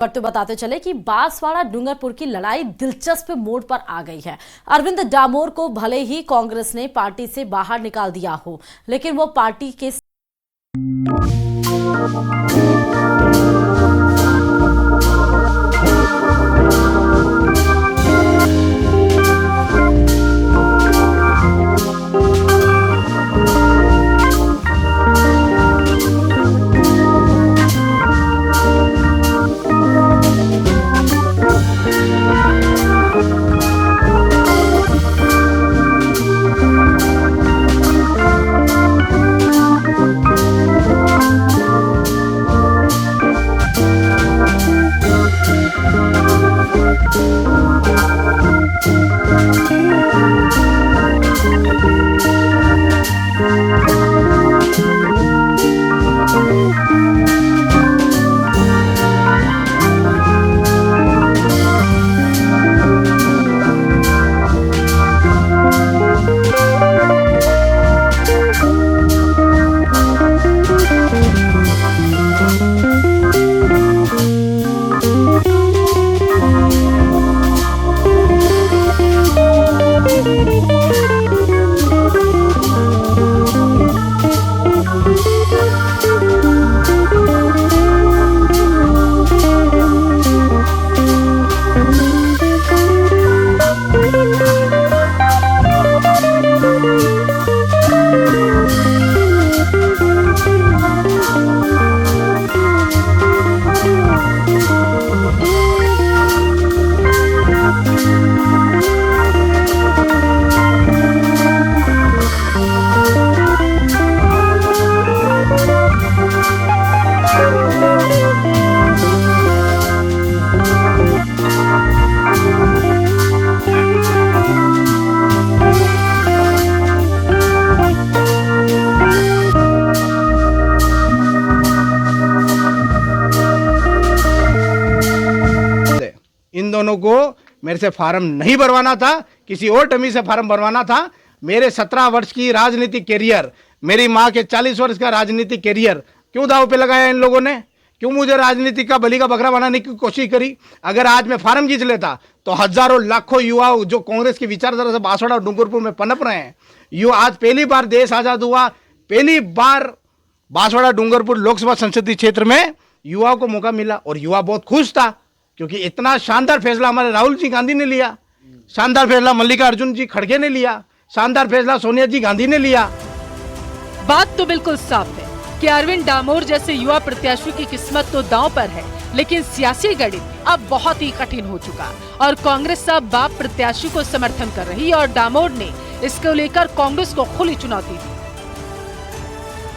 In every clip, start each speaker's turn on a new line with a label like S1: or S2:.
S1: पर तो बताते चले कि बांसवाड़ा डूंगरपुर की लड़ाई दिलचस्प मोड़ पर आ गई है। अरविंद डामोर को भले ही कांग्रेस ने पार्टी से बाहर निकाल दिया हो, लेकिन वो पार्टी के
S2: इन दोनों को मेरे से फार्म नहीं भरवाना था, किसी और डमी से फार्म भरवाना था। मेरे 17 वर्ष की राजनीतिक कैरियर, मेरी माँ के 40 वर्ष का राजनीतिक कैरियर क्यों दाव पे लगाया इन लोगों ने? क्यों मुझे राजनीति का बलि का बकरा बनाने की कोशिश करी? अगर आज मैं फार्म खींच लेता तो हजारों लाखों युवा जो कांग्रेस की विचारधारा से बांसवाड़ा और डूंगरपुर में पनप रहे हैं, आज पहली बार देश आजाद हुआ, पहली बार बांसवाड़ा डूंगरपुर लोकसभा संसदीय क्षेत्र में युवाओं को मौका मिला और युवा बहुत खुश था, क्योंकि इतना शानदार फैसला हमारे राहुल जी गांधी ने लिया, शानदार फैसला मल्लिकार्जुन जी खड़गे ने लिया, शानदार फैसला सोनिया जी गांधी ने लिया।
S3: बात तो बिल्कुल साफ है कि अरविंद डामोर जैसे युवा प्रत्याशी की किस्मत तो दांव पर है, लेकिन सियासी गणित अब बहुत ही कठिन हो चुका और कांग्रेस अब बाप प्रत्याशी को समर्थन कर रही और डामोर ने इसको लेकर कांग्रेस को खुली चुनौती दी।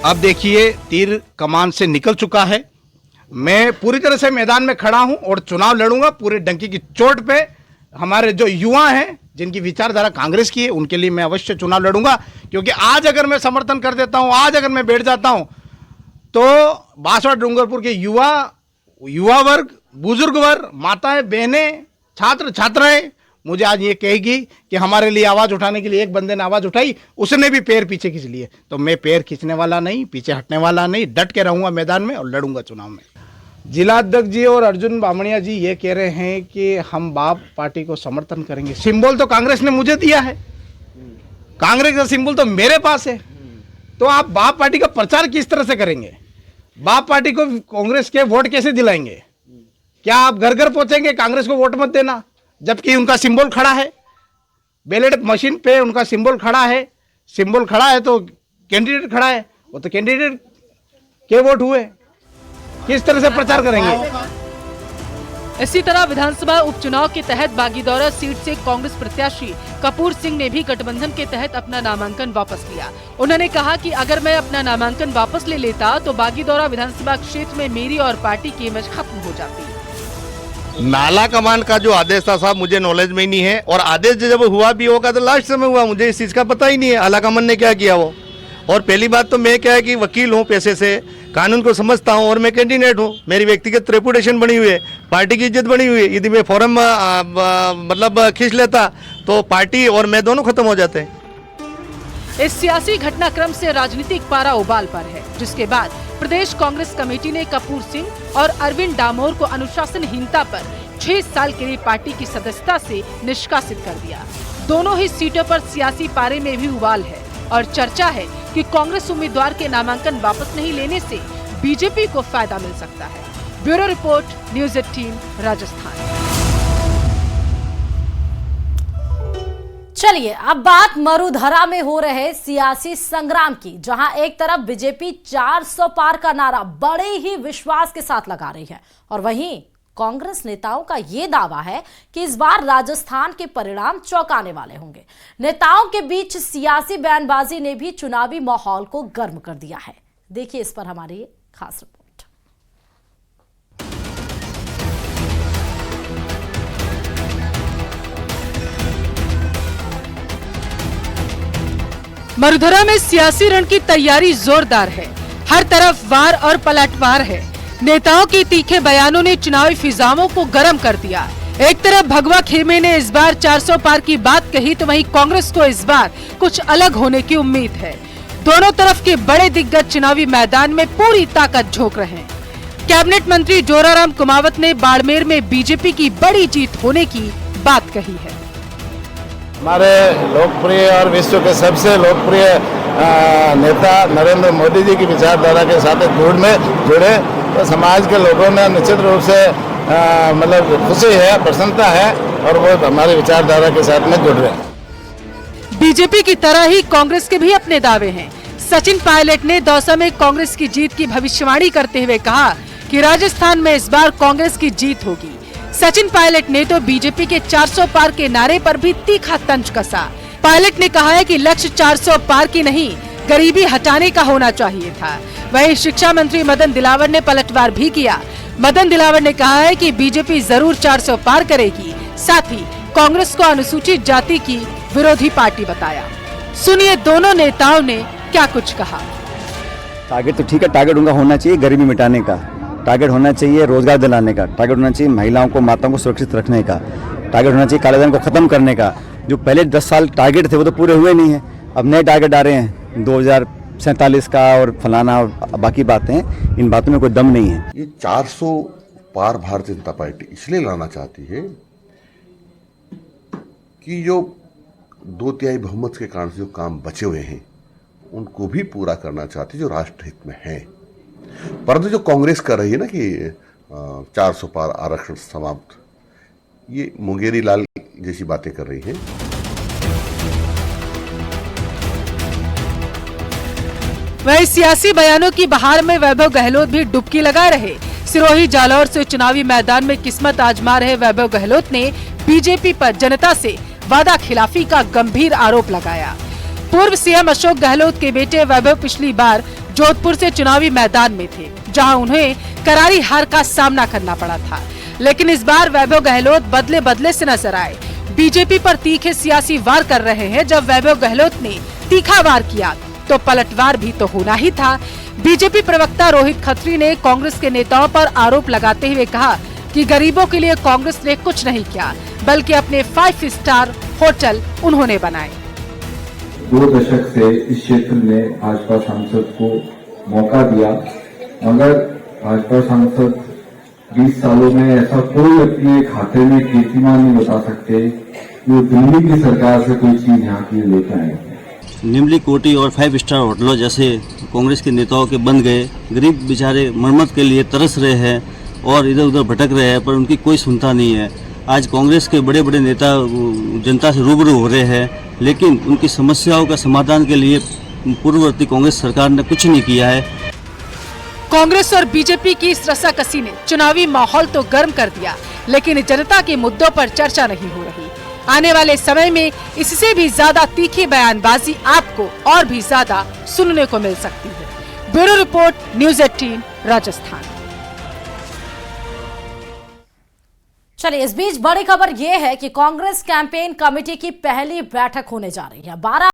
S2: अब देखिए, तीर कमान से निकल चुका है। मैं पूरी तरह से मैदान में खड़ा हूं और चुनाव लड़ूंगा पूरे डंकी की चोट पे। हमारे जो युवा हैं जिनकी विचारधारा कांग्रेस की है, उनके लिए मैं अवश्य चुनाव लड़ूंगा, क्योंकि आज अगर मैं समर्थन कर देता हूं, आज अगर मैं बैठ जाता हूं, तो बांसवाड़ा डूंगरपुर के युवा वर्ग, बुजुर्ग वर्ग, माताएं, बहनें, छात्र छात्राएं मुझे आज ये कहेगी कि हमारे लिए आवाज उठाने के लिए एक बंदे ने आवाज उठाई, उसने भी पैर पीछे खींच लिए। तो मैं पैर खींचने वाला नहीं, पीछे हटने वाला नहीं, डट के रहूंगा मैदान में और लड़ूंगा चुनाव में। जिला अध्यक्ष जी और अर्जुन बामणिया जी ये कह रहे हैं कि हम बाप पार्टी को समर्थन करेंगे। सिंबल तो कांग्रेस ने मुझे दिया है, कांग्रेस का सिंबल तो मेरे पास है, तो आप बाप पार्टी का प्रचार किस तरह से करेंगे? बाप पार्टी को कांग्रेस के वोट कैसे दिलाएंगे? क्या आप घर घर पहुंचेंगे कांग्रेस को वोट मत देना, जबकि उनका सिंबल खड़ा है, बैलेट मशीन पे उनका सिंबल खड़ा है, सिंबल खड़ा है तो कैंडिडेट खड़ा है, वो तो कैंडिडेट के वोट हुए, किस तरह से प्रचार करेंगे?
S3: इसी तरह विधानसभा उपचुनाव के तहत बागीदौरा सीट से कांग्रेस प्रत्याशी कपूर सिंह ने भी गठबंधन के तहत अपना नामांकन वापस लिया। उन्होंने कहा कि अगर मैं अपना नामांकन वापस ले लेता तो बागीदौरा विधानसभा क्षेत्र में मेरी और पार्टी की इमेज खत्म हो जाती।
S4: नाला कमान का जो आदेश था साहब, मुझे नॉलेज में ही नहीं है, और आदेश जब हुआ भी होगा तो लास्ट समय हुआ, मुझे इस चीज का पता ही नहीं है आला कमान ने क्या किया वो। और पहली बात तो मैं क्या है कि वकील हूँ, पैसे से कानून को समझता हूँ और मैं कैंडिडेट हूँ, मेरी व्यक्तिगत रेपुटेशन बनी हुई है, पार्टी की इज्जत बनी हुई है। यदि मैं फॉर्म मतलब खींच लेता तो पार्टी और मैं दोनों खत्म हो जाते हैं।
S3: इस सियासी घटनाक्रम से राजनीतिक पारा उबाल पर है, जिसके बाद प्रदेश कांग्रेस कमेटी ने कपूर सिंह और अरविंद डामोर को अनुशासनहीनता पर 6 साल के लिए पार्टी की सदस्यता से निष्कासित कर दिया। दोनों ही सीटों पर सियासी पारे में भी उबाल है और चर्चा है कि कांग्रेस उम्मीदवार के नामांकन वापस नहीं लेने से बीजेपी को फायदा मिल सकता है। Bureau report, news 18 Rajasthan.
S1: चलिए अब बात मरुधरा में हो रहे सियासी संग्राम की, जहां एक तरफ बीजेपी 400 पार का नारा बड़े ही विश्वास के साथ लगा रही है और वहीं कांग्रेस नेताओं का यह दावा है कि इस बार राजस्थान के परिणाम चौंकाने वाले होंगे। नेताओं के बीच सियासी बयानबाजी ने भी चुनावी माहौल को गर्म कर दिया है। देखिए इस पर हमारी खास रिपोर्ट।
S3: मरुधरा में सियासी रण की तैयारी जोरदार है। हर तरफ वार और पलटवार है। नेताओं के तीखे बयानों ने चुनावी फिजाओं को गर्म कर दिया। एक तरफ भगवा खेमे ने इस बार 400 पार की बात कही तो वहीं कांग्रेस को इस बार कुछ अलग होने की उम्मीद है। दोनों तरफ के बड़े दिग्गज चुनावी मैदान में पूरी ताकत झोंक रहे हैं। कैबिनेट मंत्री जोराराम कुमावत ने बाड़मेर में बीजेपी की बड़ी जीत होने की बात कही है।
S5: हमारे लोकप्रिय और विश्व के सबसे लोकप्रिय नेता नरेंद्र मोदी जी की विचारधारा के साथ जुड़े तो समाज के लोगों में निश्चित रूप से मतलब खुशी है, प्रसन्नता है और वो हमारी विचारधारा के साथ में जुड़ रहे हैं।
S3: बीजेपी की तरह ही कांग्रेस के भी अपने दावे हैं। सचिन पायलट ने दौसा में कांग्रेस की जीत की भविष्यवाणी करते हुए कहा कि राजस्थान में इस बार कांग्रेस की जीत होगी। सचिन पायलट ने तो बीजेपी के 400 पार के नारे पर भी तीखा तंज कसा। पायलट ने कहा है कि लक्ष्य 400 पार की नहीं, गरीबी हटाने का होना चाहिए था। वहीं शिक्षा मंत्री मदन दिलावर ने पलटवार भी किया। मदन दिलावर ने कहा है कि बीजेपी जरूर 400 पार करेगी। साथ ही कांग्रेस को अनुसूचित जाति की विरोधी पार्टी बताया। सुनिए दोनों नेताओं ने क्या कुछ कहा।
S6: टारगेट तो ठीक है, टारगेट उनका होना चाहिए गरीबी मिटाने का, टारगेट होना चाहिए रोजगार दिलाने का, टारगेट होना चाहिए महिलाओं को, माताओं को सुरक्षित रखने का, टारगेट होना चाहिए कालेधन को खत्म करने का। जो पहले 10 साल टारगेट थे वो तो पूरे हुए नहीं है। अब नए टारगेट आ रहे हैं 2047 का और फलाना और बाकी बातें, इन बातों में कोई दम नहीं है।
S7: ये 400 पार भारतीय जनता पार्टी इसलिए लाना चाहती है कि जो 2/3 बहुमत के कारण से जो काम बचे हुए हैं उनको भी पूरा करना चाहती है जो राष्ट्रहित में है। परंतु जो कांग्रेस कर रही है ना कि 400 पार आरक्षण समाप्त, ये मुंगेरी लाल जैसी बातें कर रही है।
S3: वही सियासी बयानों की बहार में वैभव गहलोत भी डुबकी लगा रहे। सिरोही जालौर से चुनावी मैदान में किस्मत आजमा रहे वैभव गहलोत ने बीजेपी पर जनता से वादा खिलाफी का गंभीर आरोप लगाया। पूर्व सीएम अशोक गहलोत के बेटे वैभव पिछली बार जोधपुर से चुनावी मैदान में थे, जहां उन्हें करारी हार का सामना करना पड़ा था। लेकिन इस बार वैभव गहलोत बदले बदले से नजर आए। बीजेपी पर तीखे सियासी वार कर रहे हैं। जब वैभव गहलोत ने तीखा वार किया तो पलटवार भी तो होना ही था। बीजेपी प्रवक्ता रोहित खत्री ने कांग्रेस के नेताओं पर आरोप लगाते हुए कहा कि गरीबों के लिए कांग्रेस ने कुछ नहीं किया, बल्कि अपने 5 स्टार होटल उन्होंने बनाए।
S8: 2 दशक से इस क्षेत्र में भाजपा सांसद को मौका दिया, मगर भाजपा सांसद 20 सालों में ऐसा कोई अपने खाते में कीर्तिमान नहीं बता सकते जो दिल्ली की सरकार से कोई चीज यहाँ की लेकर आए।
S9: निमली कोटी और 5 स्टार होटलों जैसे कांग्रेस के नेताओं के बन गए। गरीब बेचारे मरम्मत के लिए तरस रहे हैं और इधर उधर भटक रहे हैं, पर उनकी कोई सुनता नहीं है। आज कांग्रेस के बड़े बड़े नेता जनता से रूबरू हो रहे हैं, लेकिन उनकी समस्याओं का समाधान के लिए पूर्ववर्ती कांग्रेस सरकार ने कुछ नहीं किया है।
S3: कांग्रेस और बीजेपी की इस रस्साकसी ने चुनावी माहौल तो गर्म कर दिया, लेकिन जनता के मुद्दों पर चर्चा नहीं हो रही। आने वाले समय में इससे भी ज्यादा तीखी बयानबाजी आपको और भी ज्यादा सुनने को मिल सकती है। Bureau report, news 18 Rajasthan.
S1: चलिए इस बीच बड़ी खबर यह है कि कांग्रेस कैंपेन कमेटी की पहली बैठक होने जा रही है। 12